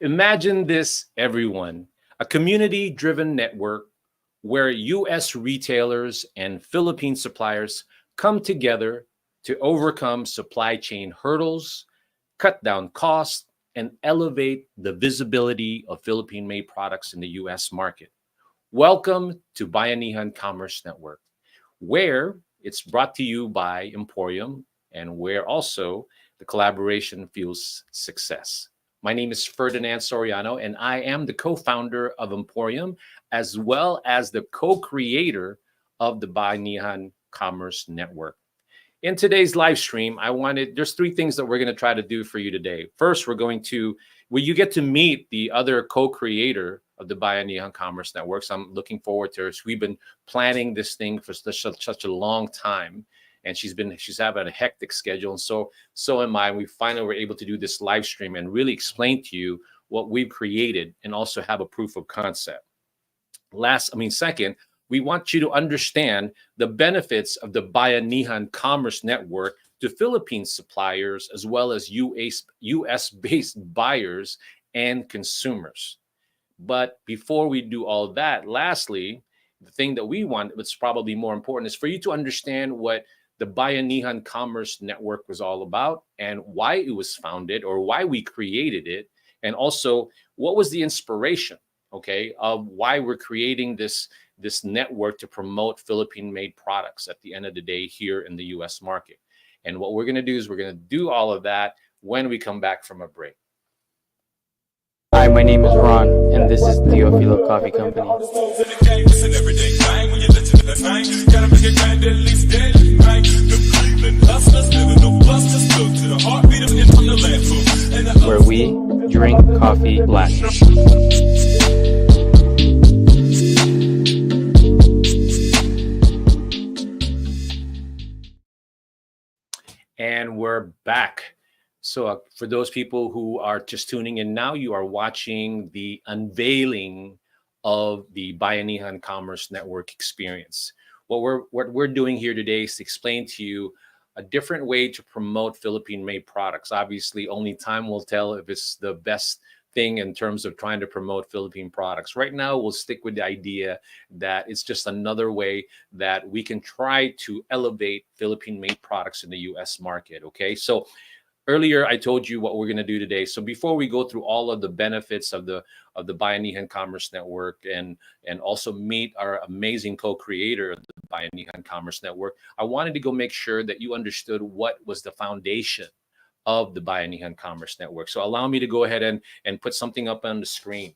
Imagine this, everyone, a community driven network where US retailers and Philippine suppliers come together to overcome supply chain hurdles, cut down costs, and elevate the visibility of Philippine made products in the US market. Welcome to Bayanihan Commerce Network, where it's brought to you by Emporium and where also the collaboration fuels success. My name is Ferdinand Soriano, and I am the co founder of Emporium as well as the co creator of the Bayanihan Commerce Network. In today's live stream, there's three things that we're going to try to do for you today. First, you get to meet the other co-creator of the Bayanihan Commerce Network. So I'm looking forward to her. So we've been planning this thing for such a long time, and she's having a hectic schedule, and so am I. We finally were able to do this live stream and really explain to you what we've created and also have a proof of concept. Second, we want you to understand the benefits of the Bayanihan Commerce Network to Philippine suppliers as well as US-based buyers and consumers. But before we do all that, lastly, the thing that we want, that's probably more important, is for you to understand what the Bayanihan Commerce Network was all about and why it was founded or why we created it, and also what was the inspiration, okay, of why we're creating this network to promote Philippine-made products at the end of the day here in the US market. And what we're going to do is we're going to do all of that when we come back from a break. Hi, my name is Ron, and this is Teofilo Coffee Company. Where we drink coffee black. And we're back. So for those people who are just tuning in now, you are watching the unveiling of the Bayanihan Commerce Network Experience. What we're doing here today is to explain to you a different way to promote Philippine-made products. Obviously, only time will tell if it's the best thing in terms of trying to promote Philippine products. Right now, we'll stick with the idea that it's just another way that we can try to elevate Philippine-made products in the US market, okay? So earlier, I told you what we're going to do today. So before we go through all of the benefits of the Bayanihan Commerce Network and also meet our amazing co-creator of the Bayanihan Commerce Network, I wanted to go make sure that you understood what was the foundation of the Bayanihan Commerce Network. So allow me to go ahead and put something up on the screen.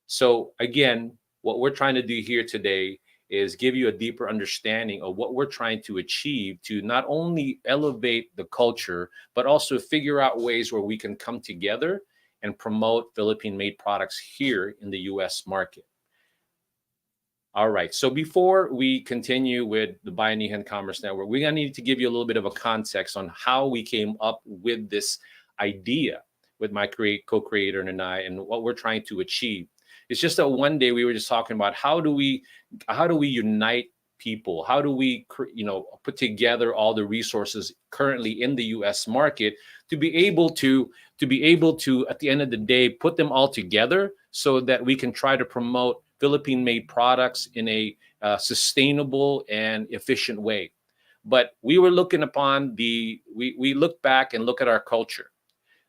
So again, what we're trying to do here today is give you a deeper understanding of what we're trying to achieve to not only elevate the culture, but also figure out ways where we can come together and promote Philippine-made products here in the US market. All right, so before we continue with the Bayanihan Commerce Network, we're gonna need to give you a little bit of a context on how we came up with this idea with my co-creator and I, and what we're trying to achieve. It's just that one day we were just talking about how do we unite people? How do we, put together all the resources currently in the U.S. market to be able to at the end of the day put them all together so that we can try to promote Philippine-made products in a sustainable and efficient way. But we were looking upon we look back and look at our culture.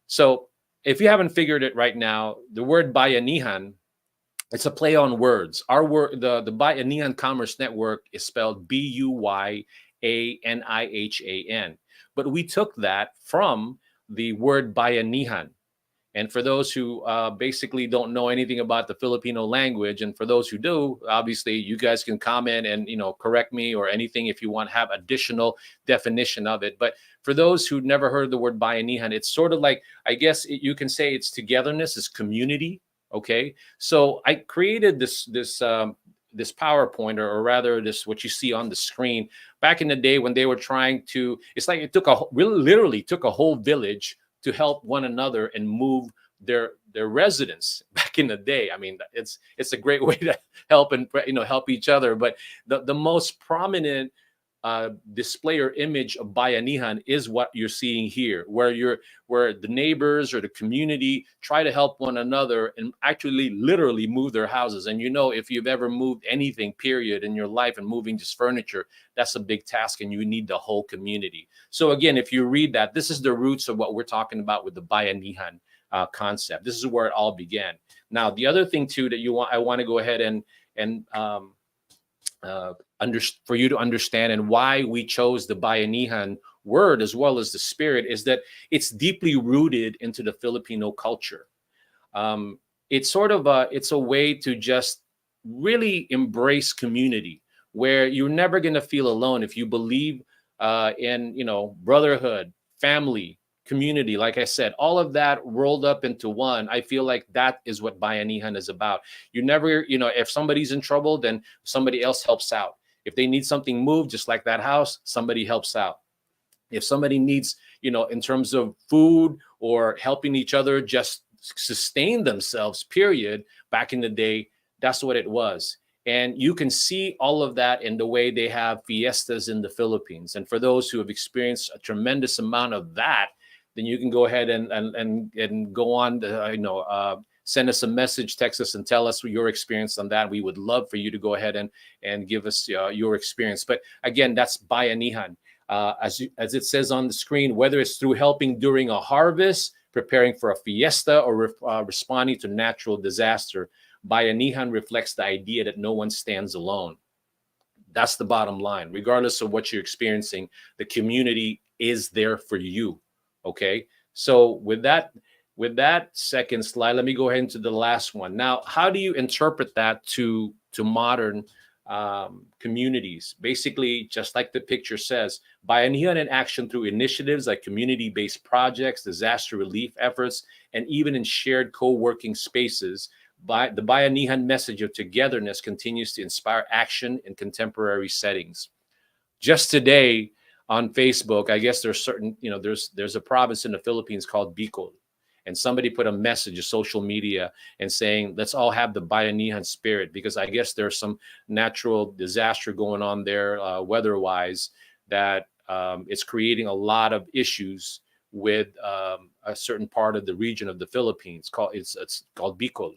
So if you haven't figured it right now, the word Bayanihan, it's a play on words. Our word, the Bayanihan Commerce Network is spelled Buyanihan, but we took that from the word Bayanihan. And for those who basically don't know anything about the Filipino language, and for those who do, obviously you guys can comment and correct me or anything if you want to have additional definition of it. But for those who never heard the word Bayanihan, it's sort of like, I guess you can say it's togetherness, it's community. Okay, so I created this PowerPoint, or rather this what you see on the screen back in the day when they were trying to. It's like it literally took a whole village to help one another and move their residents back in the day. I mean, it's a great way to help and help each other. But the most prominent display or image of Bayanihan is what you're seeing here, where the neighbors or the community try to help one another and actually literally move their houses. And you know, if you've ever moved anything, period, in your life and moving just furniture, that's a big task, and you need the whole community. So again, if you read that, this is the roots of what we're talking about with the Bayanihan concept. This is where it all began. Now, the other thing too that I want to go ahead and for you to understand, and why we chose the Bayanihan word as well as the spirit, is that it's deeply rooted into the Filipino culture. It's sort of it's a way to just really embrace community, where you're never going to feel alone if you believe in, you know, brotherhood, family, community. Like I said, all of that rolled up into one. I feel like that is what Bayanihan is about. You never, you know, if somebody's in trouble, then somebody else helps out. If they need something moved, just like that house, somebody helps out. If somebody needs, you know, in terms of food or helping each other just sustain themselves, period, back in the day, that's what it was. And you can see all of that in the way they have fiestas in the Philippines. And for those who have experienced a tremendous amount of that, then you can go ahead and go on to, send us a message, text us, and tell us your experience on that. We would love for you to go ahead and give us your experience. But again, that's Bayanihan. As it says on the screen, whether it's through helping during a harvest, preparing for a fiesta, or responding to natural disaster, Bayanihan reflects the idea that no one stands alone. That's the bottom line. Regardless of what you're experiencing, the community is there for you. Okay. So with that second slide, let me go ahead into the last one. Now, how do you interpret that to modern communities? Basically, just like the picture says, Bayanihan in action through initiatives like community-based projects, disaster relief efforts, and even in shared co-working spaces. The Bayanihan message of togetherness continues to inspire action in contemporary settings. Just today on Facebook, I guess there's certain, there's a province in the Philippines called Bicol, and somebody put a message of social media and saying, let's all have the Bayanihan spirit, because I guess there's some natural disaster going on there weather-wise that it's creating a lot of issues with a certain part of the region of the Philippines. It's called Bicol.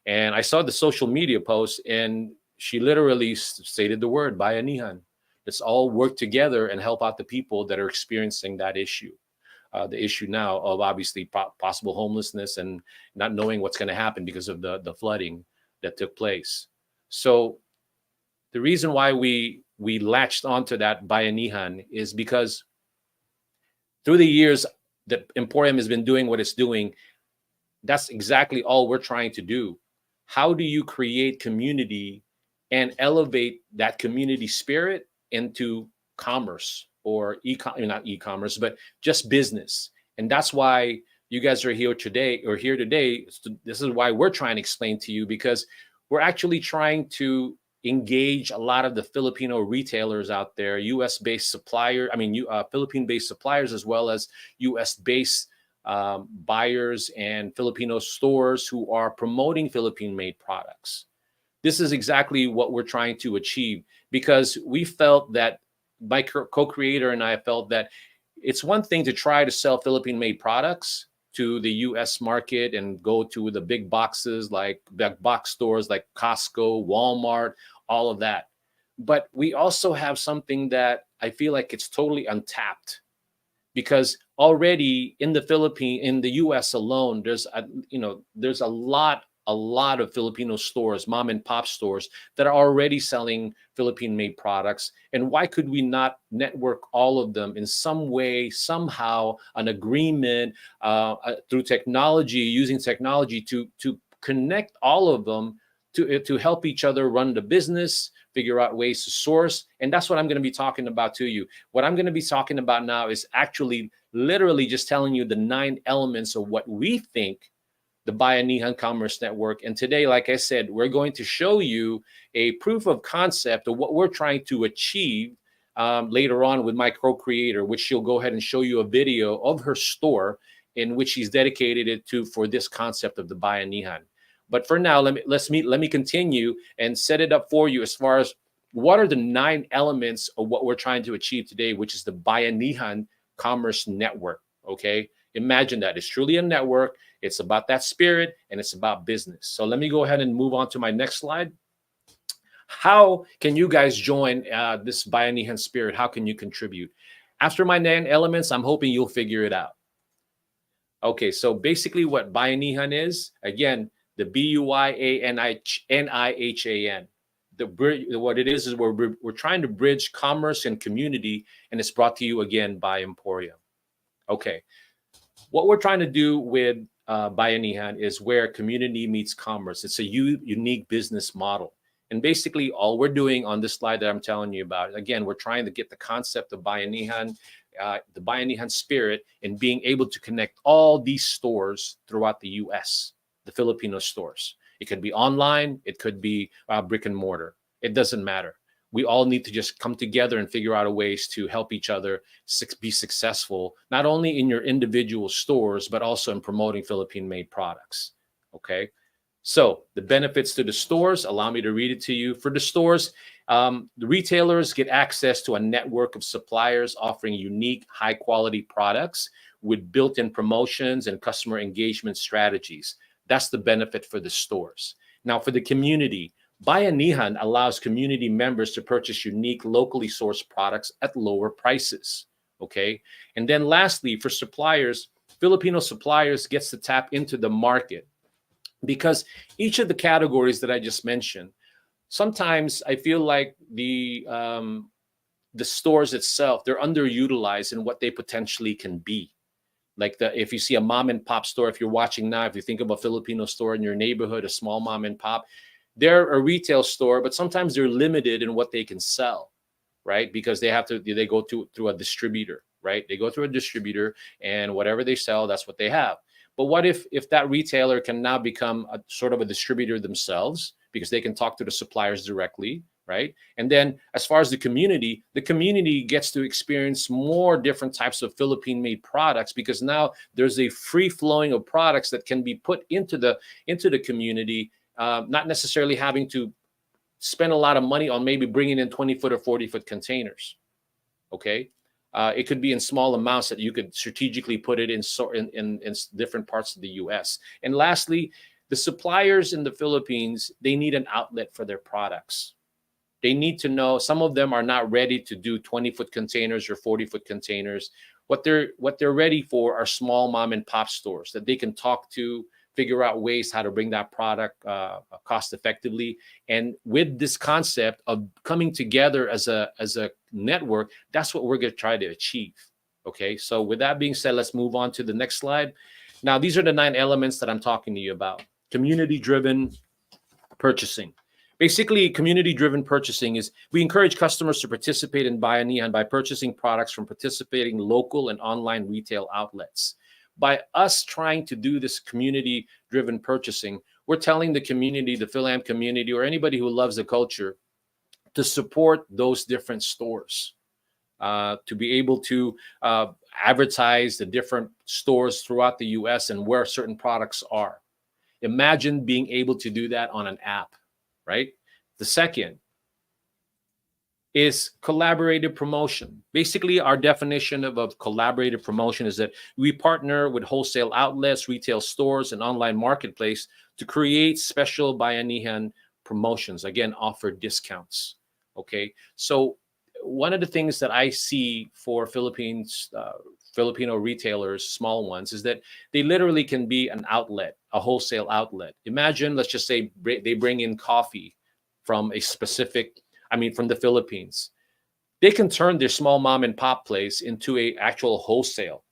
And I saw the social media post, and she literally stated the word Bayanihan. Let's all work together and help out the people that are experiencing that issue. The issue now of obviously possible homelessness and not knowing what's going to happen because of the flooding that took place. So the reason why we latched onto that Bayanihan is because through the years that Emporium has been doing what it's doing, that's exactly all we're trying to do. How do you create community and elevate that community spirit into commerce, or not e-commerce, but just business? And that's why you guys are here today. This is why we're trying to explain to you, because we're actually trying to engage a lot of the Filipino retailers out there, U.S.-based supplier, Philippine-based suppliers, as well as U.S.-based buyers and Filipino stores who are promoting Philippine-made products. This is exactly what we're trying to achieve, because we felt that, my co-creator and I felt that it's one thing to try to sell Philippine-made products to the U.S. market and go to the big boxes, like big box stores like Costco, Walmart, all of that. But we also have something that I feel like it's totally untapped, because already in the U.S. alone, there's a lot of Filipino stores, mom and pop stores, that are already selling Philippine-made products. And why could we not network all of them in some way, somehow, an agreement through technology, using technology to connect all of them to help each other run the business, figure out ways to source. And that's what I'm going to be talking about to you. What I'm going to be talking about now is actually literally just telling you the 9 elements of what we think the Bayanihan Commerce Network. And today, like I said, we're going to show you a proof of concept of what we're trying to achieve later on with my co-creator, which she'll go ahead and show you a video of her store in which she's dedicated it to for this concept of the Bayanihan. But for now, let me continue and set it up for you as far as what are the 9 elements of what we're trying to achieve today, which is the Bayanihan Commerce Network. Okay, imagine that it's truly a network. It's about that spirit and it's about business. So let me go ahead and move on to my next slide. How can you guys join this Bayanihan spirit? How can you contribute? After my 9 elements, I'm hoping you'll figure it out. Okay, so basically what Bayanihan is, again, the Buyanihan. What it is we're trying to bridge commerce and community, and it's brought to you again by Emporium. Okay, what we're trying to do with Bayanihan is where community meets commerce. It's a unique business model. And basically all we're doing on this slide that I'm telling you about, again, we're trying to get the concept of Bayanihan, the Bayanihan spirit, and being able to connect all these stores throughout the US, the Filipino stores. It could be online, it could be brick and mortar. It doesn't matter. We all need to just come together and figure out ways to help each other be successful, not only in your individual stores, but also in promoting Philippine-made products. Okay. So the benefits to the stores, allow me to read it to you. For the stores, the retailers get access to a network of suppliers offering unique, high-quality products with built-in promotions and customer engagement strategies. That's the benefit for the stores. Now, for the community, Bayanihan allows community members to purchase unique, locally sourced products at lower prices. Okay. And then lastly, for suppliers, Filipino suppliers gets to tap into the market, because each of the categories that I just mentioned, sometimes I feel like the stores itself, they're underutilized in what they potentially can be. Like if you see a mom and pop store, if you're watching now, if you think of a Filipino store in your neighborhood, a small mom and pop, they're a retail store, but sometimes they're limited in what they can sell, right? Because they go through a distributor, right? They go through a distributor, and whatever they sell, that's what they have. But what if that retailer can now become a sort of a distributor themselves, because they can talk to the suppliers directly, right? And then as far as the community gets to experience more different types of Philippine-made products, because now there's a free flowing of products that can be put into the community, not necessarily having to spend a lot of money on maybe bringing in 20-foot or 40-foot containers. Okay. It could be in small amounts that you could strategically put it in different parts of the US. And lastly, the suppliers in the Philippines, they need an outlet for their products. They need to know, some of them are not ready to do 20-foot containers or 40-foot containers. What they're ready for are small mom and pop stores that they can talk to, figure out ways how to bring that product cost effectively. And with this concept of coming together as a network, that's what we're going to try to achieve. Okay, so with that being said, let's move on to the next slide. Now, these are the 9 elements that I'm talking to you about. Community-driven purchasing. Basically, community-driven purchasing is we encourage customers to participate in Bayanihan by purchasing products from participating local and online retail outlets. By us trying to do this community-driven purchasing, we're telling the community, the Phil-Am community, or anybody who loves the culture, to support those different stores, to be able to advertise the different stores throughout the US and where certain products are. Imagine being able to do that on an app, right? The second is collaborative promotion. Basically, our definition of collaborative promotion is that we partner with wholesale outlets, retail stores, and online marketplace to create special Bayanihan promotions. Again, offer discounts. Okay, so one of the things that I see for Filipino retailers, small ones, is that they literally can be an outlet, a wholesale outlet. Imagine, let's just say they bring in coffee from a specific, from the Philippines. They can turn their small mom and pop place into a actual wholesale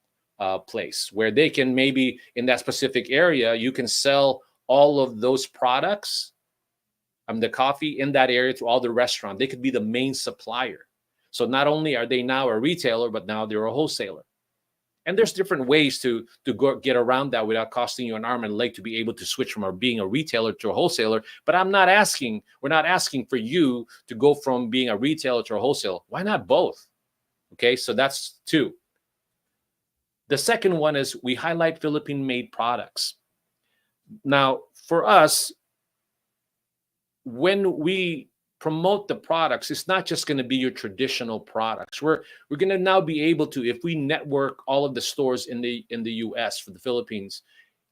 place where they can, maybe in that specific area, you can sell all of those products, the coffee in that area, to all the restaurant. They could be the main supplier. So not only are they now a retailer, but now they're a wholesaler. And there's different ways to get around that without costing you an arm and leg to be able to switch from being a retailer to a wholesaler. But we're not asking for you to go from being a retailer to a wholesaler. Why not both? Okay, so that's 2. The second one is we highlight Philippine-made products. Now, for us, when we promote the products, it's not just going to be your traditional products. We're going to now be able to, if we network all of the stores in the US for the Philippines,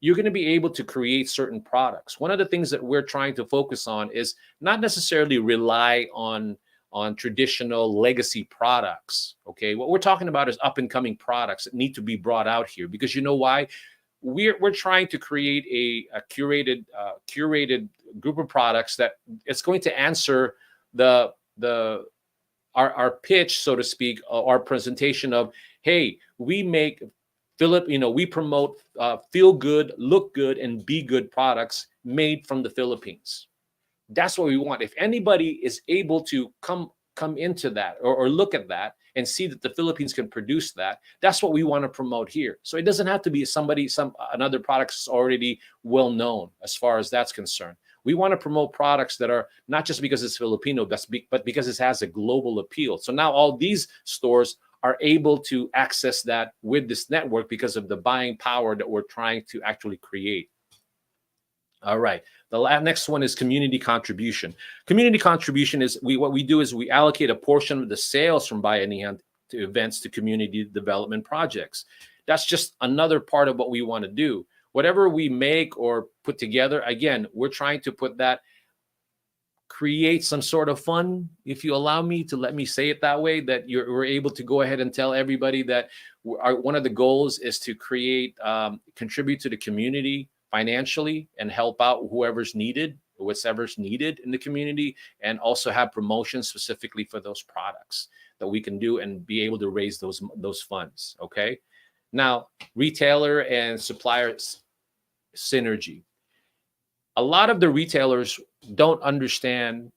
you're going to be able to create certain products. One of the things that we're trying to focus on is not necessarily rely on traditional legacy products. Okay, what we're talking about is up and coming products that need to be brought out here, because you know why? We're trying to create a curated group of products that it's going to answer the our pitch, so to speak, our presentation of, hey, we make we promote feel good, look good, and be good products made from the Philippines. That's what we want. If anybody is able to come into that, or look at that and see that the Philippines can produce that, that's what we want to promote here. So it doesn't have to be another product that's already well known as far as that's concerned. We want to promote products that are not just because it's Filipino, but because it has a global appeal. So now all these stores are able to access that with this network because of the buying power that we're trying to actually create. All right. The next one is community contribution. Community contribution is what we do is we allocate a portion of the sales from Bayanihan to events to community development projects. That's just another part of what we want to do. Whatever we make or put together, again, we're trying to create some sort of fun, if you allow me to let me say it that way, that we're able to go ahead and tell everybody that one of the goals is to contribute to the community financially and help out whatever's needed in the community, and also have promotions specifically for those products that we can do and be able to raise those funds. Okay. Now, retailer and suppliers synergy. A lot of the retailers don't understand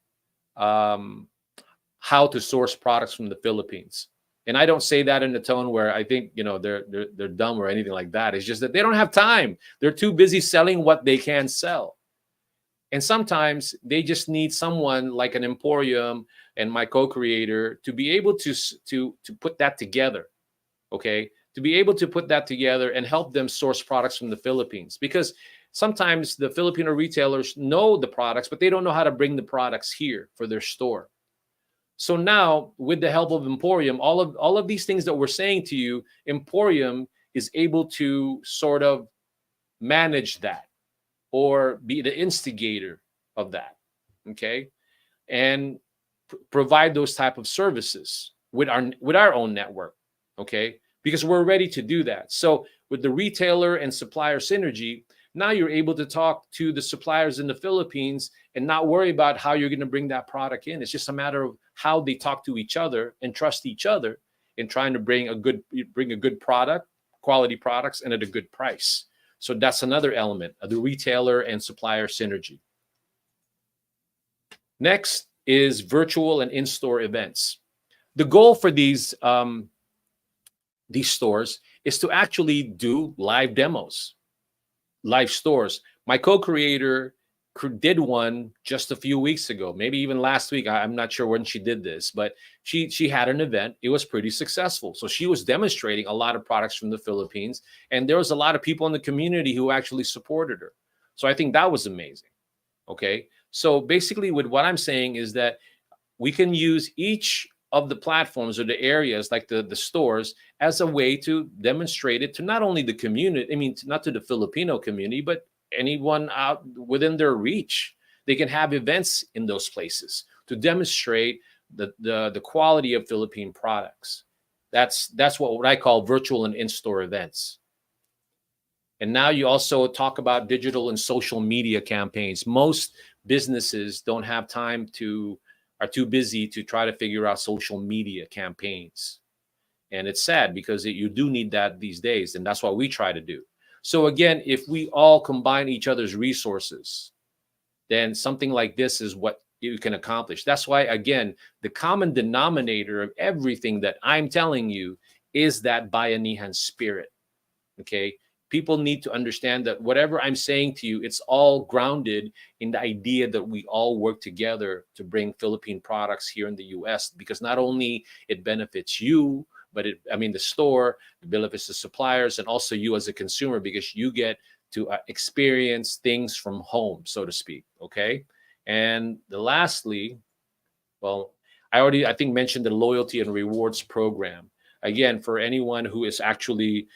how to source products from the Philippines. And I don't say that in a tone where I think, they're dumb or anything like that. It's just that they don't have time. They're too busy selling what they can sell. And sometimes they just need someone like an Emporium and my co-creator to be able to put that together. Okay? To be able to put that together and help them source products from the Philippines. Because sometimes the Filipino retailers know the products, but they don't know how to bring the products here for their store. So now, with the help of Emporium, all of these things that we're saying to you, Emporium is able to sort of manage that or be the instigator of that, okay, and provide those type of services with our own network, okay, because we're ready to do that. So with the retailer and supplier synergy, now you're able to talk to the suppliers in the Philippines and not worry about how you're going to bring that product in. It's just a matter of how they talk to each other and trust each other in trying to bring a good product, quality products, and at a good price. So that's another element of the retailer and supplier synergy. Next is virtual and in-store events. The goal for these stores is to actually do live demos, live stores. My co-creator did one just a few weeks ago, maybe even last week. I'm not sure when she did this, but she had an event. It was pretty successful. So she was demonstrating a lot of products from the Philippines, and there was a lot of people in the community who actually supported her. So I think that was amazing. Okay. So basically with what I'm saying is that we can use each of the platforms or the areas like the stores as a way to demonstrate it to not only the community, not to the Filipino community, but anyone out within their reach. They can have events in those places to demonstrate the quality of Philippine products. That's what I call virtual and in-store events. And now you also talk about digital and social media campaigns. Most businesses don't have time are too busy to try to figure out social media campaigns. And it's sad because you do need that these days. And that's what we try to do. So again, if we all combine each other's resources, then something like this is what you can accomplish. That's why, again, the common denominator of everything that I'm telling you is that Bayanihan spirit. Okay? People need to understand that whatever I'm saying to you, it's all grounded in the idea that we all work together to bring Philippine products here in the US, because not only it benefits you, but the store, it benefits the suppliers, and also you as a consumer, because you get to experience things from home, so to speak. Okay. And lastly, Well, I think mentioned the loyalty and rewards program. Again, for anyone who is actually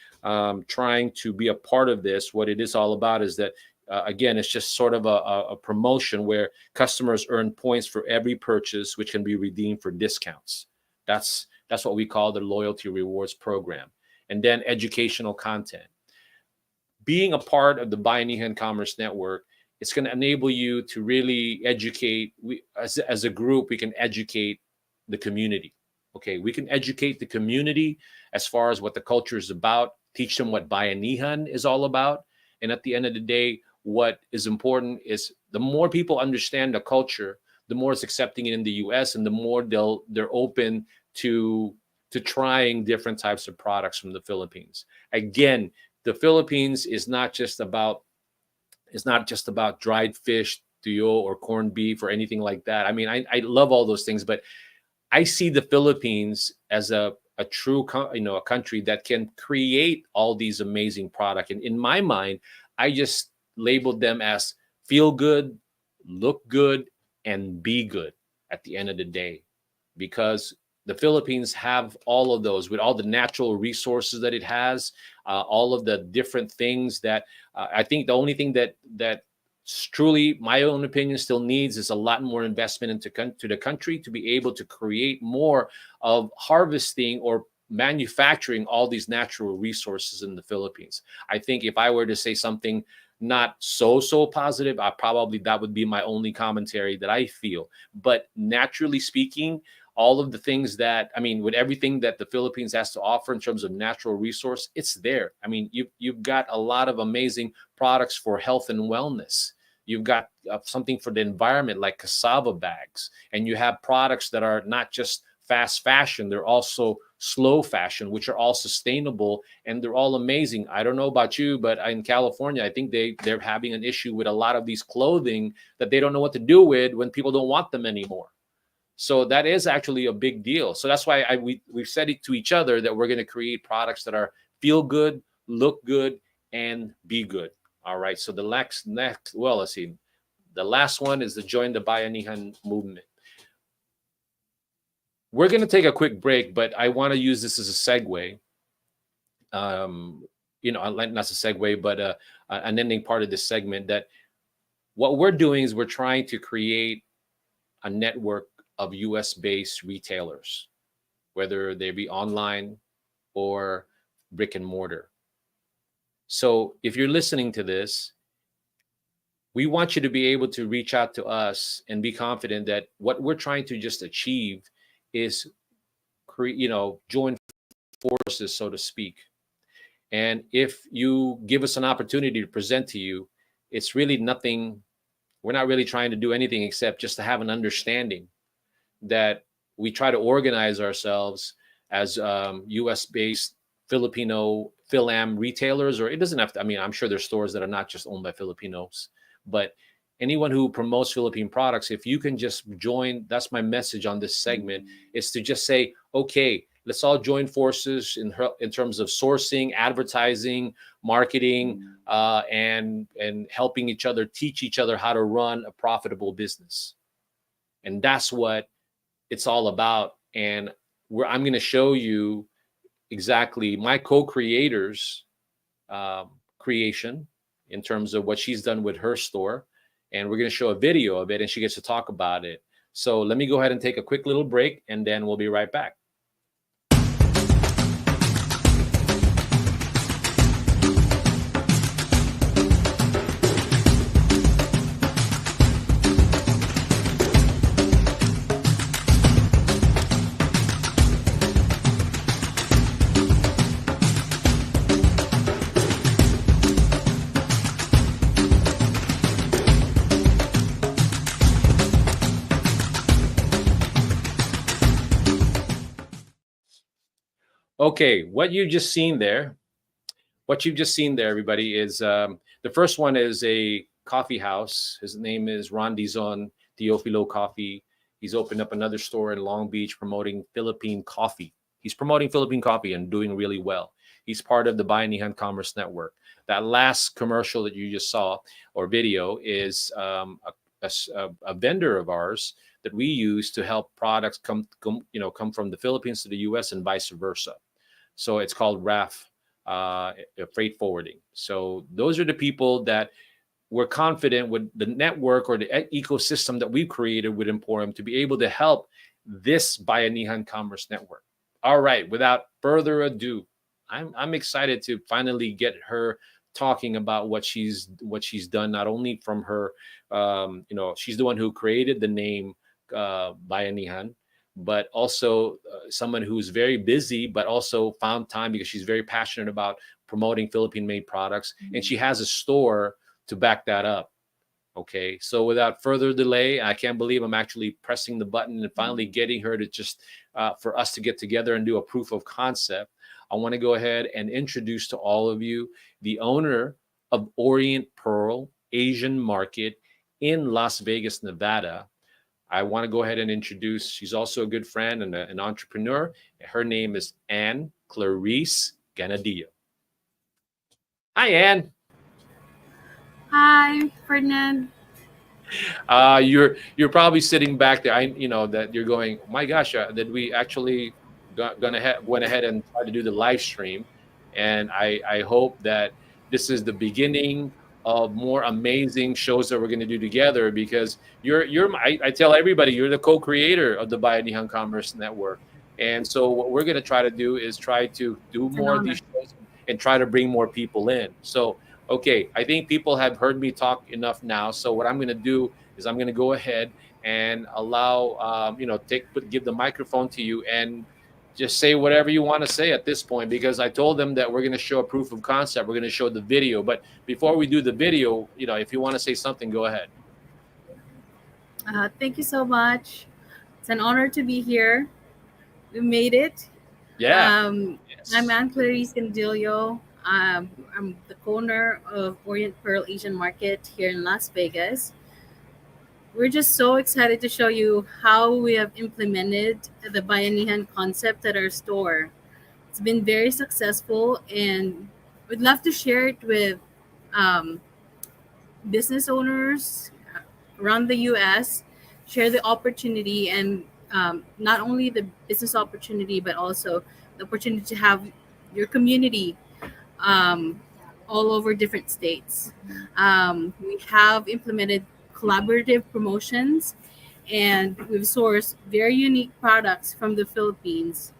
trying to be a part of this, what it is all about is that again, it's just sort of a promotion where customers earn points for every purchase, which can be redeemed for discounts. That's what we call the loyalty rewards program. And then educational content. Being a part of the Bayanihan Commerce Network, it's going to enable you to really educate. We, as a group, we can educate the community. Okay, we can educate the community as far as what the culture is about, teach them what Bayanihan is all about. And at the end of the day, what is important is the more people understand the culture, the more it's accepting it in the US, and the more they're open to trying different types of products from the Philippines. Again, the Philippines is not just about dried fish, tuyo, or corned beef or anything like that. I mean, I love all those things, but I see the Philippines as a true a country that can create all these amazing products. And in my mind, I just labeled them as feel good, look good, and be good at the end of the day, because the Philippines have all of those with all the natural resources that it has, all of the different things that I think the only thing that truly, my own opinion, still needs is a lot more investment into the country to be able to create more of harvesting or manufacturing all these natural resources in the Philippines. I think if I were to say something not so positive, I probably that would be my only commentary that I feel. But naturally speaking, all of the things that I mean, with everything that the Philippines has to offer in terms of natural resource, it's there. I mean, you've got a lot of amazing products for health and wellness. You've got something for the environment like cassava bags, and you have products that are not just fast fashion, they're also slow fashion, which are all sustainable, and they're all amazing. I don't know about you, but in California, I think they're having an issue with a lot of these clothing that they don't know what to do with when people don't want them anymore. So that is actually a big deal. So that's why we've said it to each other that we're going to create products that are feel good, look good, and be good. All right. So the next, well, let's see. The last one is to join the Bayanihan movement. We're going to take a quick break, but I want to use this as a segue. Not a segue, but an ending part of this segment. That what we're doing is we're trying to create a network of US-based retailers, whether they be online or brick and mortar. So if you're listening to this, we want you to be able to reach out to us and be confident that what we're trying to just achieve is join forces, so to speak. And if you give us an opportunity to present to you, it's really nothing. We're not really trying to do anything except just to have an understanding that we try to organize ourselves as US-based Filipino Philam retailers, or it doesn't have to. I mean, I'm sure there's stores that are not just owned by Filipinos, but anyone who promotes Philippine products, if you can just join, that's my message on this segment, is to just say, okay, let's all join forces in terms of sourcing, advertising, marketing, and helping each other, teach each other how to run a profitable business. And that's what it's all about. And I'm going to show you exactly my co-creator's creation in terms of what she's done with her store. And we're going to show a video of it, and she gets to talk about it. So let me go ahead and take a quick little break, and then we'll be right back. Okay, what you've just seen there, everybody, is the first one is a coffee house. His name is Ron Dizon, Teofilo Coffee. He's opened up another store in Long Beach promoting Philippine coffee. He's promoting Philippine coffee and doing really well. He's part of the Bayanihan Commerce Network. That last commercial that you just saw or video is a vendor of ours that we use to help products come from the Philippines to the US and vice versa. So it's called RAF, freight forwarding. So those are the people that we're confident with the network or the ecosystem that we've created with Emporium to be able to help this Bayanihan Commerce Network. All right, without further ado, I'm excited to finally get her talking about what she's done, not only from her, she's the one who created the name Bayanihan, but also someone who's very busy, but also found time because she's very passionate about promoting Philippine-made products, and she has a store to back that up. Okay, so without further delay, I can't believe I'm actually pressing the button and finally getting her to just for us to get together and do a proof of concept. I want to go ahead and introduce to all of you the owner of Orient Pearl Asian Market in Las Vegas, Nevada. I want to go ahead and introduce, she's also a good friend and an entrepreneur. Her name is Anne Clarice Ganadillo. Hi, Anne. Hi, Ferdinand. You're probably sitting back there. That you're going. Oh my gosh, did we actually went ahead and try to do the live stream? And I hope that this is the beginning of more amazing shows that we're going to do together because I tell everybody you're the co-creator of the Bayanihan Commerce Network. And so what we're going to try to do is try to do It's an more of these honor. shows and try to bring more people in. So okay, I think people have heard me talk enough now. So what I'm going to do is I'm going to go ahead and allow, give the microphone to you and just say whatever you want to say at this point because I told them that we're going to show a proof of concept. We're going to show the video, but before we do the video, if you want to say something, go ahead. Thank you so much. It's an honor to be here. We made it. Yeah. Um, I'm Yes. Anne Clarice Candillo. I'm the owner of Orient Pearl Asian Market here in Las Vegas. We're just so excited to show you how we have implemented the Bayanihan concept at our store. It's been very successful, and we'd love to share it with um, business owners around the US, share the opportunity and not only the business opportunity, but also the opportunity to have your community um, all over different states. We have implemented collaborative promotions and we've sourced very unique products from the Philippines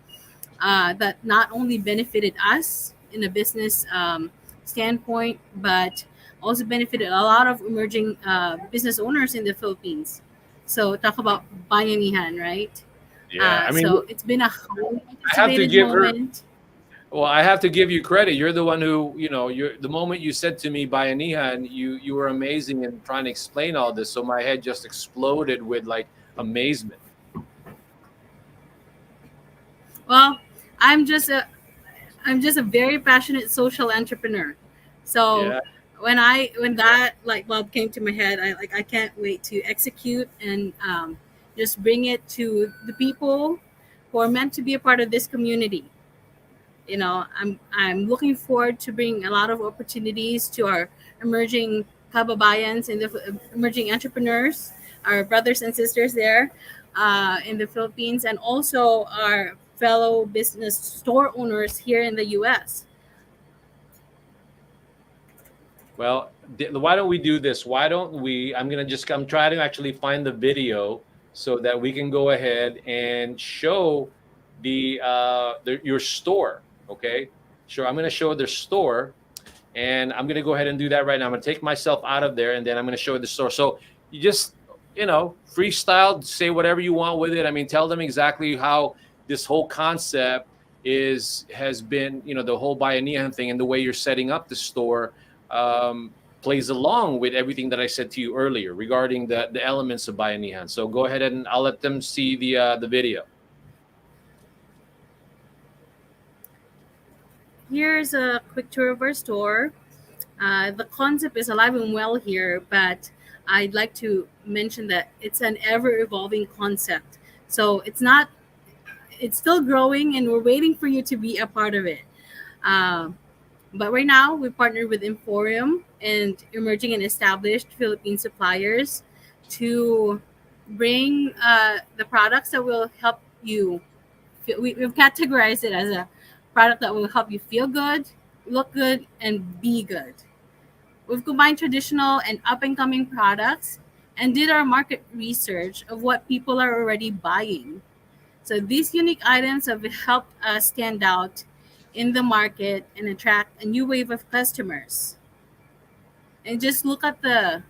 that not only benefited us in a business standpoint, but also benefited a lot of emerging business owners in the Philippines. So talk about Bayanihan, right? Yeah. I mean, So it's been a highly I have to anticipated give her. moment. Well, I have to give you credit. You're the one who, you're the moment you said to me by Aniha, and you were amazing in trying to explain all this. So my head just exploded with like amazement. Well, I'm just a I'm just a very passionate social entrepreneur. So Yeah. when that light bulb came to my head, I can't wait to execute and just bring it to the people who are meant to be a part of this community. I'm looking forward to bring a lot of opportunities to our emerging kababayans and the emerging entrepreneurs, our brothers and sisters there in the Philippines, and also our fellow business store owners here in the U.S. Well, why don't we do this? Why don't we? I'm trying to actually find the video so that we can go ahead and show your store. Okay. Sure. I'm going to show their store and I'm going to go ahead and do that right now. I'm going to take myself out of there and then I'm going to show you the store. So you just, freestyle, say whatever you want with it. I mean, tell them exactly how this whole concept has been, the whole Bayanihan thing and the way you're setting up the store plays along with everything that I said to you earlier regarding the elements of Bayanihan. So go ahead and I'll let them see the video. Here's a quick tour of our store. The concept is alive and well here, but I'd like to mention that it's an ever evolving concept. So it's still growing, and we're waiting for you to be a part of it. Uh, but right now, we partnered with Emporium and emerging and established Philippine suppliers to bring the products that will help you we've categorized it as a product that will help you feel good, look good, and be good. We've combined traditional and up and coming products and did our market research of what people are already buying. So these unique items have helped us stand out in the market and attract a new wave of customers. And just look at the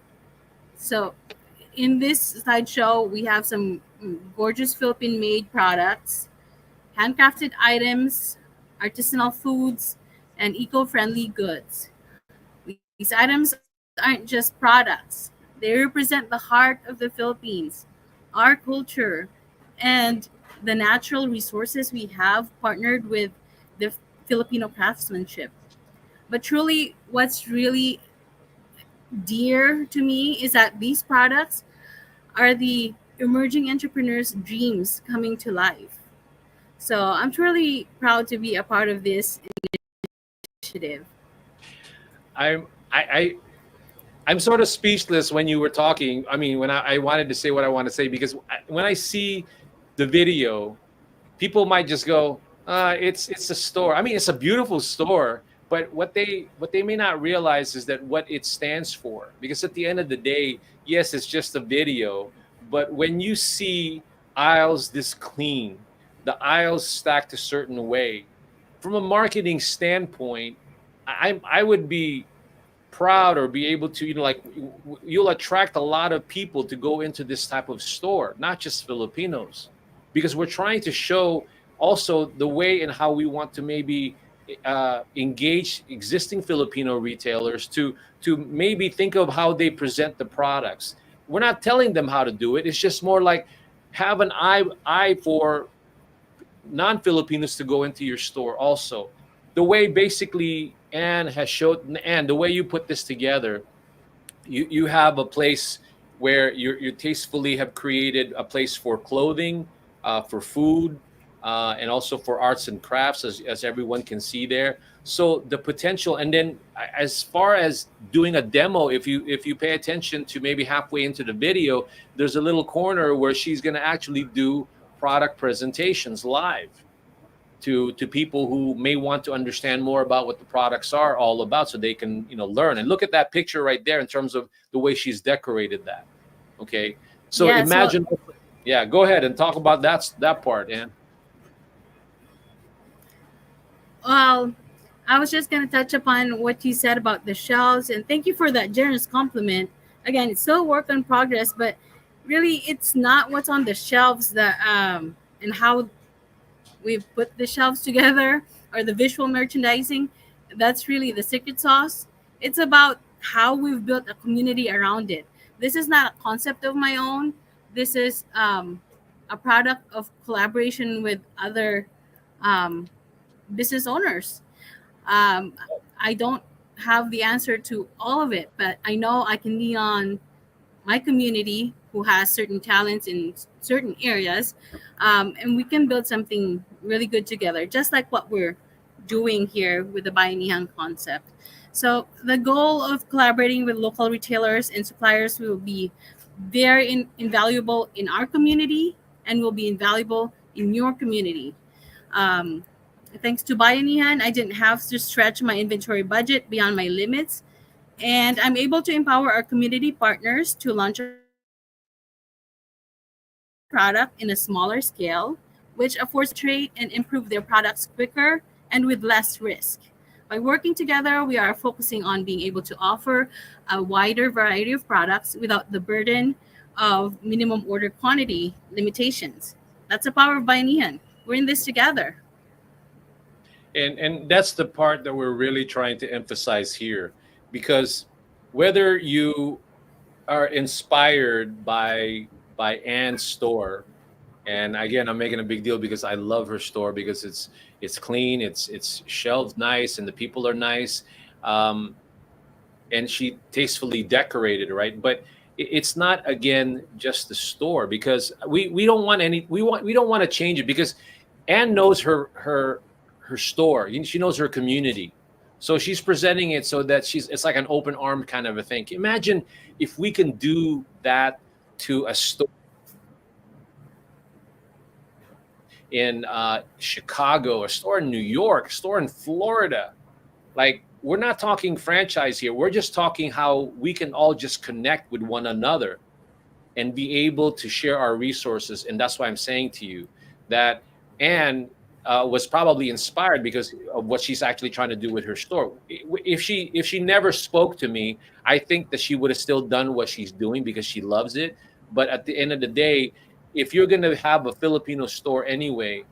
so in this slideshow we have some gorgeous Philippine made products, handcrafted items, artisanal foods, and eco-friendly goods. These items aren't just products. They represent the heart of the Philippines, our culture, and the natural resources we have partnered with the Filipino craftsmanship. But truly, what's really dear to me is that these products are the emerging entrepreneurs' dreams coming to life. So I'm truly proud to be a part of this initiative. I'm I'm sort of speechless when you were talking. I mean, when I wanted to say what I want to say, because when I see the video, people might just go, it's a store. I mean, it's a beautiful store, but what they may not realize is that what it stands for. Because at the end of the day, yes, it's just a video, but when you see aisles this clean, the aisles stacked a certain way, from a marketing standpoint, I would be proud or be able to, like, you'll attract a lot of people to go into this type of store, not just Filipinos, because we're trying to show also the way and how we want to maybe engage existing Filipino retailers to maybe think of how they present the products. We're not telling them how to do it. It's just more like have an eye for non-Filipinos to go into your store also. The way basically Anne has showed, and the way you put this together, you have a place where you tastefully have created a place for clothing, for food, and also for arts and crafts, as everyone can see there. So the potential, and then as far as doing a demo, if you pay attention to maybe halfway into the video, there's a little corner where she's going to actually do product presentations live to people who may want to understand more about what the products are all about, so they can learn. And look at that picture right there in terms of the way she's decorated that. Okay, so Yes, well, imagine. Yeah, go ahead and talk about that part, Ann. well, I was just going to touch upon what you said about the shelves, and thank you for that generous compliment. Again, it's still a work in progress, but really, it's not what's on the shelves that and how we've put the shelves together or the visual merchandising. That's really the secret sauce. It's about how we've built a community around it. This is not a concept of my own. This is a product of collaboration with other um, business owners. um, I don't have the answer to all of it, but I know I can lean on my community who has certain talents in certain areas, and we can build something really good together, just like what we're doing here with the Bayanihan concept. So the goal of collaborating with local retailers and suppliers will be very invaluable in our community and will be invaluable in your community. Um, Thanks to Bayanihan, I didn't have to stretch my inventory budget beyond my limits, and I'm able to empower our community partners to launch a product in a smaller scale, which affords them to penetrate and improve their products quicker and with less risk. By working together, we are focusing on being able to offer a wider variety of products without the burden of minimum order quantity limitations. That's the power of Bayanihan. We're in this together. And that's the part that we're really trying to emphasize here, because whether you are inspired by Ann's store. And again, I'm making a big deal because I love her store, because it's clean, it's shelved nice, and the people are nice, um, and she tastefully decorated, right? But it's not, again, just the store, because we don't want any we don't want to change it, because Anne knows her store. She knows her community, so she's presenting it so that it's like an open arm kind of a thing. Imagine if we can do that to a store. in Chicago, a store in New York, a store in Florida. Like, we're not talking franchise here. We're just talking how we can all just connect with one another and be able to share our resources. And that's why I'm saying to you that Anne was probably inspired because of what she's actually trying to do with her store. If she never spoke to me, I think that she would have still done what she's doing because she loves it. But at the end of the day, if you're going to have a Filipino store anyway,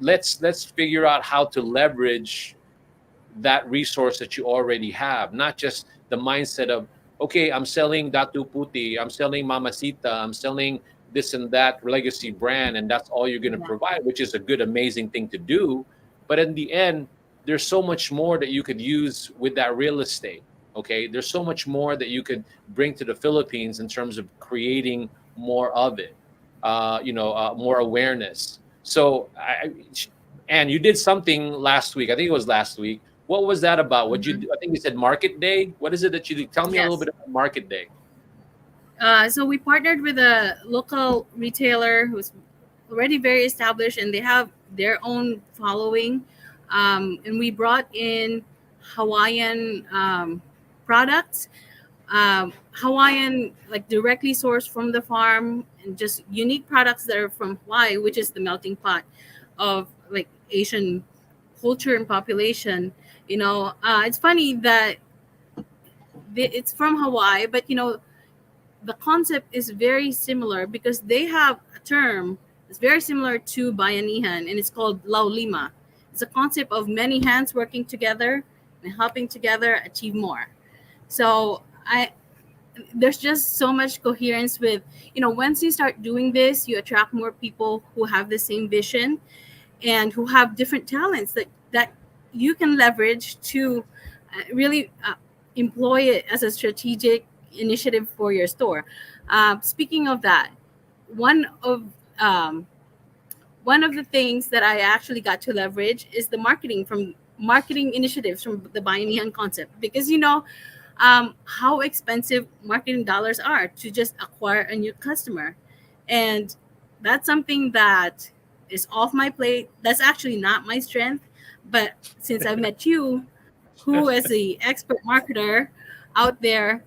let's figure out how to leverage that resource that you already have, not just the mindset of, okay, I'm selling Datu Puti, I'm selling Mamacita, I'm selling this and that legacy brand, and that's all you're going to Yeah. provide, which is a good, amazing thing to do. But in the end, there's so much more that you could use with that real estate. Okay, there's so much more that you could bring to the Philippines in terms of creating more of it, more awareness. So, and you did something last week. I think it was last week. What was that about? What you Mhm. do? I think you said Market Day. What is it that you do? Tell me a little Yes. bit about Market Day. So we partnered with a local retailer who's already very established, and they have their own following. And we brought in Hawaiian products, Hawaiian, like directly sourced from the farm, and just unique products that are from Hawaii, which is the melting pot of like Asian culture and population. It's funny that it's from Hawaii, but the concept is very similar because they have a term that's very similar to Bayanihan, and it's called Laulima. It's a concept of many hands working together and helping together achieve more. So I there's just so much coherence with, once you start doing this, you attract more people who have the same vision and who have different talents that you can leverage to really employ it as a strategic initiative for your store. Speaking of that, one of um, one of the things that I actually got to leverage is the marketing initiatives from the Bayanihan concept, because how expensive marketing dollars are to just acquire a new customer. And that's something that is off my plate. That's actually not my strength. But since I met you, who is the expert marketer out there,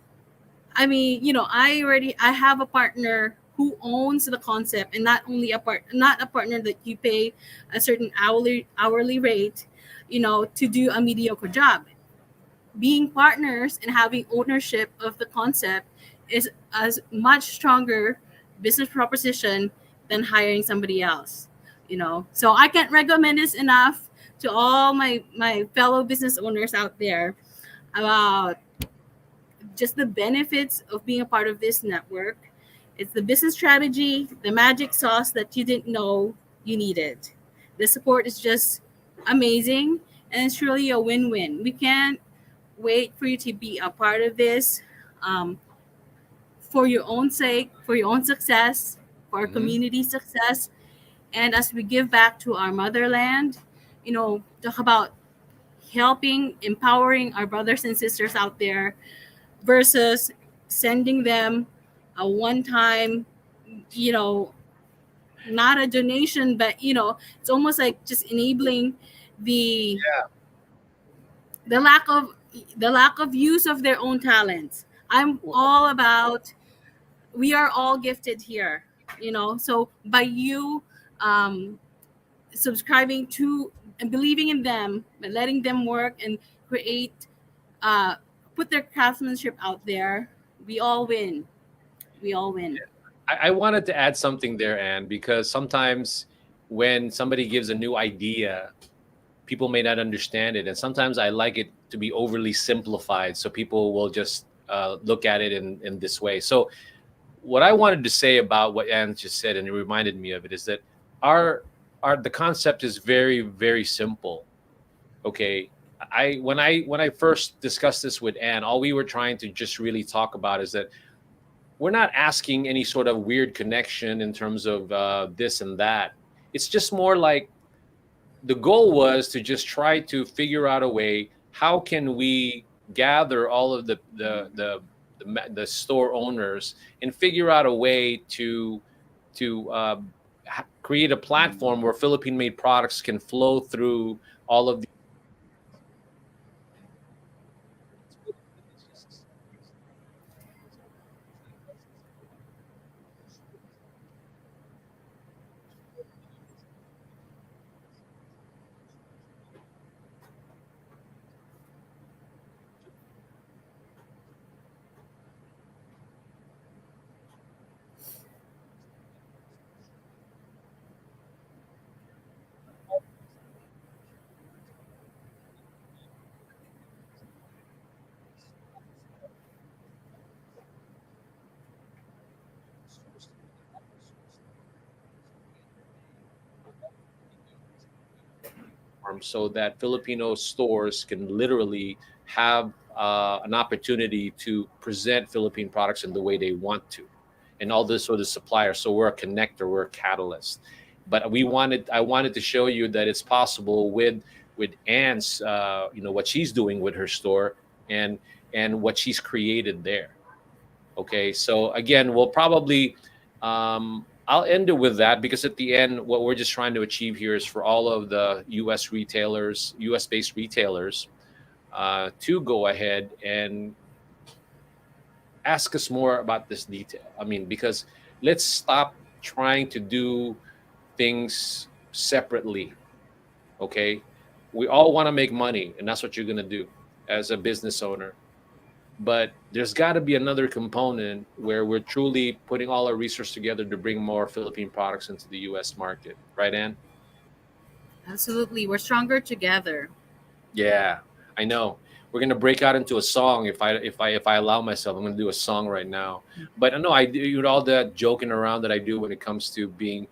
I mean, I have a partner who owns the concept, and not a partner that you pay a certain hourly rate, to do a mediocre job. Being partners and having ownership of the concept is a much stronger business proposition than hiring somebody else. So I can't recommend this enough to all my fellow business owners out there about just the benefits of being a part of this network. It's the business strategy, the magic sauce that you didn't know you needed. The support is just amazing, and it's really a win-win. We can't wait for you to be a part of this, um, for your own sake, for your own success, for our Mhm. community success, and as we give back to our motherland. Talk about helping, empowering our brothers and sisters out there versus sending them a one-time, you know, not a donation, but it's almost like just enabling the the lack of the lack of use of their own talents. I'm all about, we are all gifted here, so by you um, subscribing to and believing in them, but letting them work and create, uh, put their craftsmanship out there, we all win. We all win. I wanted to add something there, Anne, because sometimes when somebody gives a new idea, people may not understand it. And sometimes I like it to be overly simplified so people will just look at it in this way. So, what I wanted to say about what Anne just said, and it reminded me of it, is that our the concept is very, very simple. Okay. When I first discussed this with Anne, all we were trying to just really talk about is that we're not asking any sort of weird connection in terms of this and that. It's just more like the goal was to just try to figure out a way how can we gather all of the store owners and figure out a way to create a platform where Philippine-made products can flow through all of the so that Filipino stores can literally have an opportunity to present Philippine products in the way they want to, and all this for the supplier. So we're a connector, we're a catalyst. But I wanted to show you that it's possible with Anne's, what she's doing with her store and what she's created there. Okay, so again, we'll probably I'll end it with that because at the end, what we're just trying to achieve here is for all of the U.S. retailers, U.S. based retailers, to go ahead and ask us more about this detail. I mean, because let's stop trying to do things separately. Okay, we all want to make money, and that's what you're gonna do as a business owner, but there's got to be another component where we're truly putting all our resources together to bring more Philippine products into the U.S. market, right, Ann? Absolutely. We're stronger together. Yeah, I know. We're gonna break out into a song if I allow myself. I'm gonna do a song right now. But I know I do all the joking around that I do when it comes to being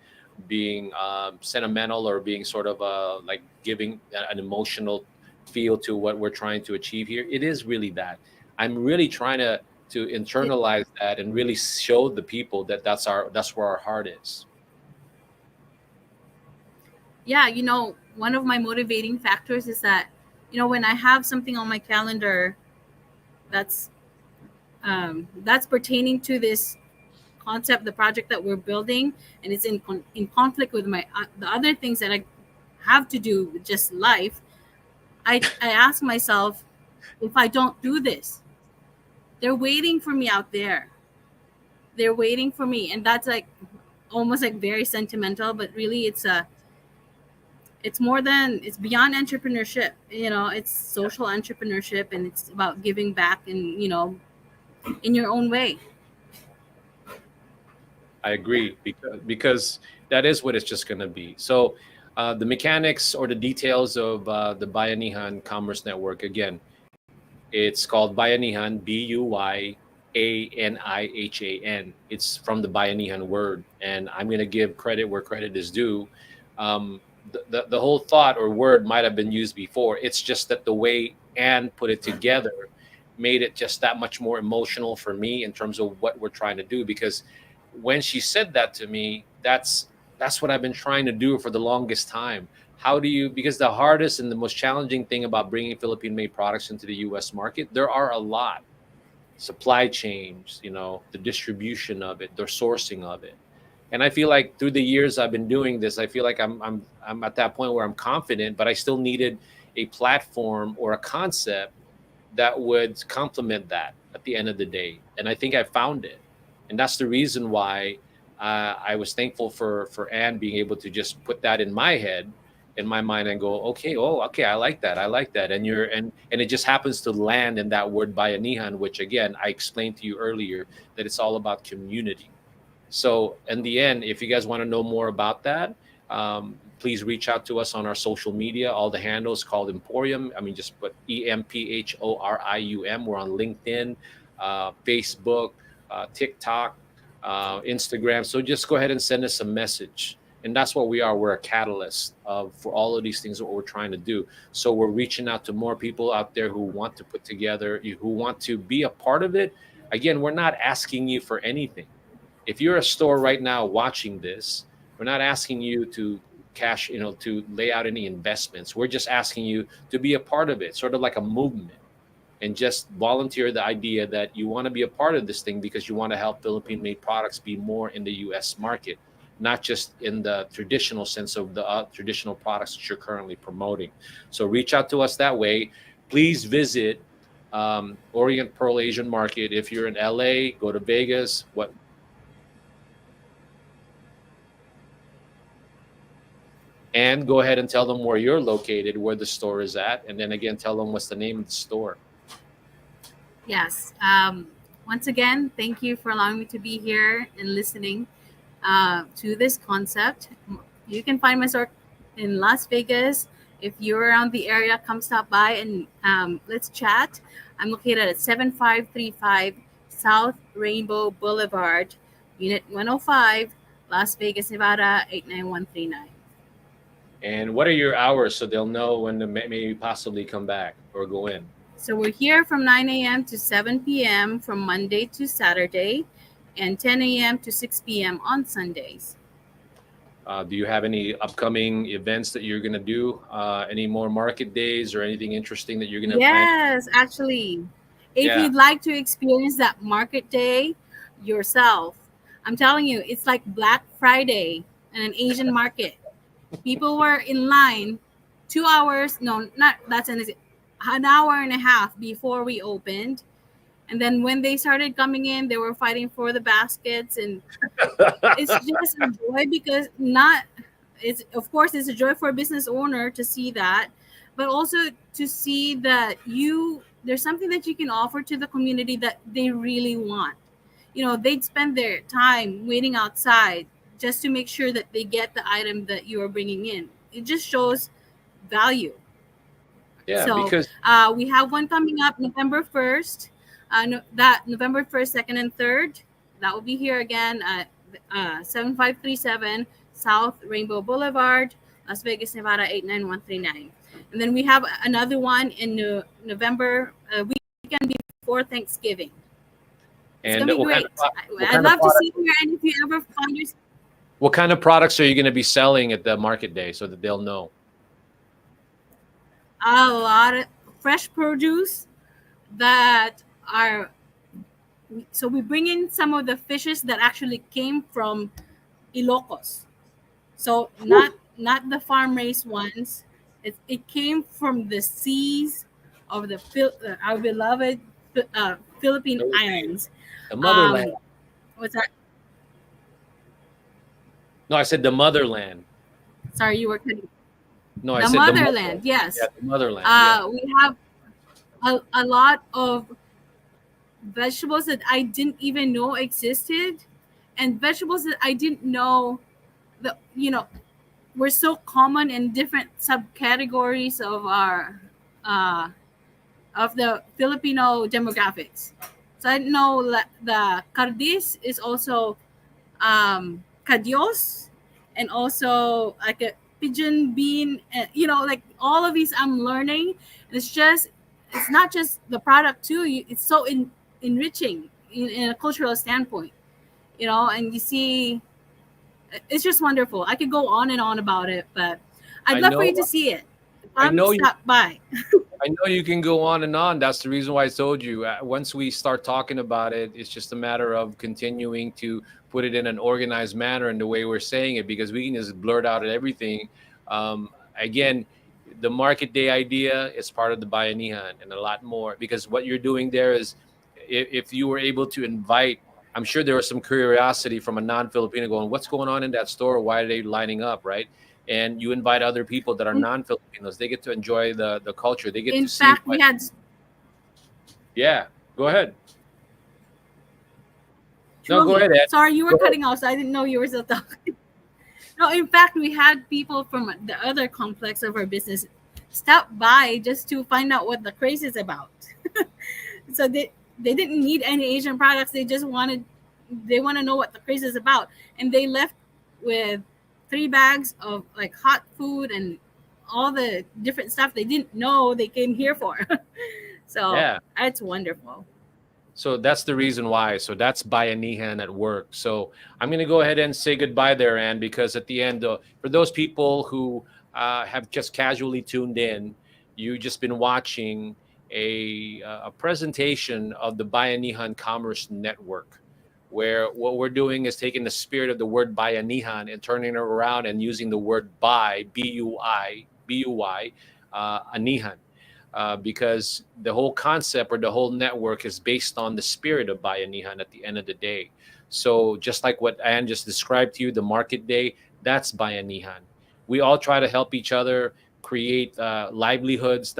sentimental or being sort of like giving an emotional feel to what we're trying to achieve here. It is really that. I'm really trying to Y- internalize that and really show the people that that's where our heart is. Yeah, one of my motivating factors is that, when I have something on my calendar that's that's pertaining to this concept, the project that we're building, and it's in conflict with my the other things that I have to do with just life. I ask myself, if I don't do this, they're waiting for me out there. They're waiting for me, and that's like almost like very sentimental, but really it's more than it's beyond entrepreneurship. It's social entrepreneurship, and it's about giving back and in your own way. I agree because that is what it's just going to be. So the mechanics or the details of the Bayanihan Commerce Network again, it's called Bayanihan, Buyanihan. It's from the Bayanihan word, and I'm going to give credit where credit is due. The whole thought or word might have been used before. It's just that the way Anne put it together made it just that much more emotional for me in terms of what we're trying to do. Because when she said that to me, that's what I've been trying to do for the longest time. How do you, because the hardest and the most challenging thing about bringing Philippine made products into the US market, there are a lot supply chains, the distribution of it, the sourcing of it. And I feel like through the years I've been doing this, I feel like I'm at that point where I'm confident, but I still needed a platform or a concept that would complement that at the end of the day. And I think I found it, and that's the reason why I was thankful for Anne being able to just put that in my head, in my mind, and go, okay, oh, okay, I like that, and it just happens to land in that word Bayanihan, which again I explained to you earlier that it's all about community. So in the end, if you guys want to know more about that, please reach out to us on our social media. All the handles called Emporium. I mean, just put EMPHORIUM. We're on LinkedIn, Facebook, TikTok, Instagram. So just go ahead and send us a message. And that's what we are. We're a catalyst for all of these things that we're trying to do. So we're reaching out to more people out there who want to put together, who want to be a part of it. Again, we're not asking you for anything. If you're a store right now watching this, we're not asking you to to lay out any investments. We're just asking you to be a part of it, sort of like a movement, and just volunteer the idea that you want to be a part of this thing because you want to help Philippine made products be more in the US market. not just in the traditional sense of the traditional products that you're currently promoting. So reach out to us that way. Please visit Orient Pearl Asian Market. If you're in LA, go to Vegas. What and go ahead and tell them where you're located, where the store is at, and then again tell them what's the name of the store. Yes. Once again, thank you for allowing me to be here and listening to this concept. You can find my store in Las Vegas. If you're around the area, come stop by and let's chat. I'm located at 7535 South Rainbow Boulevard, Unit 105, Las Vegas, Nevada 89139. And what are your hours so they'll know when to maybe possibly come back or go in? So we're here from 9 a.m. to 7 p.m. from Monday to Saturday, and 10 a.m. to 6 p.m. on Sundays. Do you have any upcoming events that you're going to do? Any more market days or anything interesting that you're going to plan? Yes, actually, if Yeah. you'd like to experience that market day yourself, I'm telling you, it's like Black Friday in an Asian market. People were in line 2 hours, no, not that's an hour and a half before we opened. And then when they started coming in, they were fighting for the baskets, and it's just a joy because not it's of course it's a joy for a business owner to see that, but also to see that you there's something that you can offer to the community that they really want. They'd spend their time waiting outside just to make sure that they get the item that you are bringing in. It just shows value. Yeah, So because we have one coming up November 1st. That November 1st, 2nd, and 3rd. That will be here again at 7537 South Rainbow Boulevard, Las Vegas, Nevada 89139. And then we have another one in November, weekend before Thanksgiving. It's and going to be what kind great. of what I'd kind of love to product, see you here. And if you ever find yourself, what kind of products are you going to be selling at the market day so that they'll know? a lot of fresh produce that are so we bring in some of the fishes that actually came from Ilocos. So not the farm raised ones. It came from the seas of our beloved Philippine Philippines, islands. the motherland. Um, what's that? No, I said the motherland. Sorry, you were cutting. No, I The said the motherland. motherland. Yeah, Yes. the motherland. Yeah. We have a lot of vegetables that I didn't even know existed, and vegetables that I didn't know that were so common in different subcategories of our uh, of the Filipino demographics. So I know that the cardis is also kadios, and also like a pigeon bean. Like all of these I'm learning. It's not just the product too. It's so enriching in a cultural standpoint. And you see, it's just wonderful. I could go on and on about it, but I'd I love for you know. to see it. I Come know you. stop by. I know you can go on and on. That's the reason why I told you. Once we start talking about it, it's just a matter of continuing to put it in an organized manner in the way we're saying it, because we can just blurt out everything. Again, the market day idea is part of the Bayanihan and a lot more, because what you're doing there is, if you were able to invite, I'm sure there was some curiosity from a non-Filipino going, what's going on in that store? Why are they lining up, right? And you invite other people that are in, non-Filipinos. They get to enjoy the culture. They get in to see fact, we what. had Yeah, go ahead. No, go truly. ahead, Ed. Sorry, you were Go ahead. cutting off, so I didn't know you were still talking. No, in fact, we had people from the other complex of our business stop by just to find out what the craze is about. So they didn't need any Asian products. They want to know what the craze is about, and they left with 3 bags of like hot food and all the different stuff they didn't know they came here for. So Yeah. it's wonderful. So that's the reason why. So that's Bayanihan at work. So I'm going to go ahead and say goodbye there, Ann, because at the end, for those people who have just casually tuned in, you just been watching a presentation of the Bayanihan Commerce Network. where what we're doing is taking the spirit of the word Bayanihan and turning it around and using the word buy, B-U-Y, Anihan. Because the whole concept or the whole network is based on the spirit of Bayanihan at the end of the day. So just like what Anne just described to you, the market day, that's Bayanihan. We all try to help each other create livelihoods.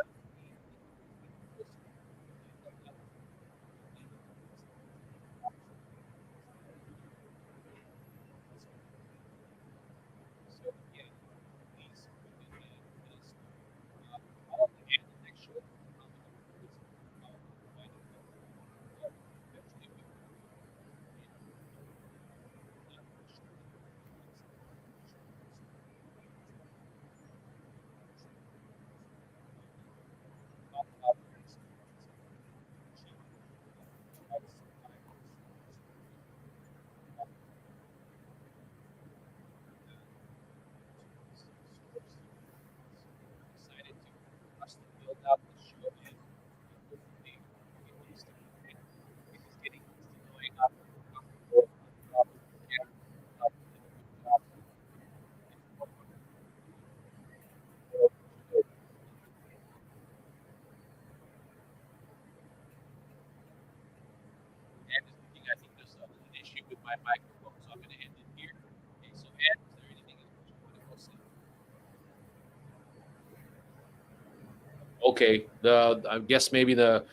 Okay, the I guess maybe the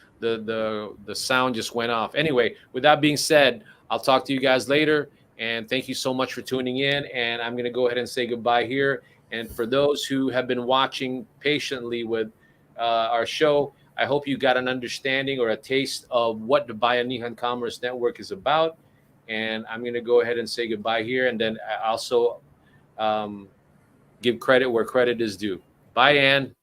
sound just went off. Anyway, with that being said, I'll talk to you guys later, and thank you so much for tuning in. And I'm gonna go ahead and say goodbye here. And for those who have been watching patiently with our show, I hope you got an understanding or a taste of what the Bayanihan Commerce Network is about. And I'm gonna go ahead and say goodbye here, and then I also um, give credit where credit is due. Bye, Ann.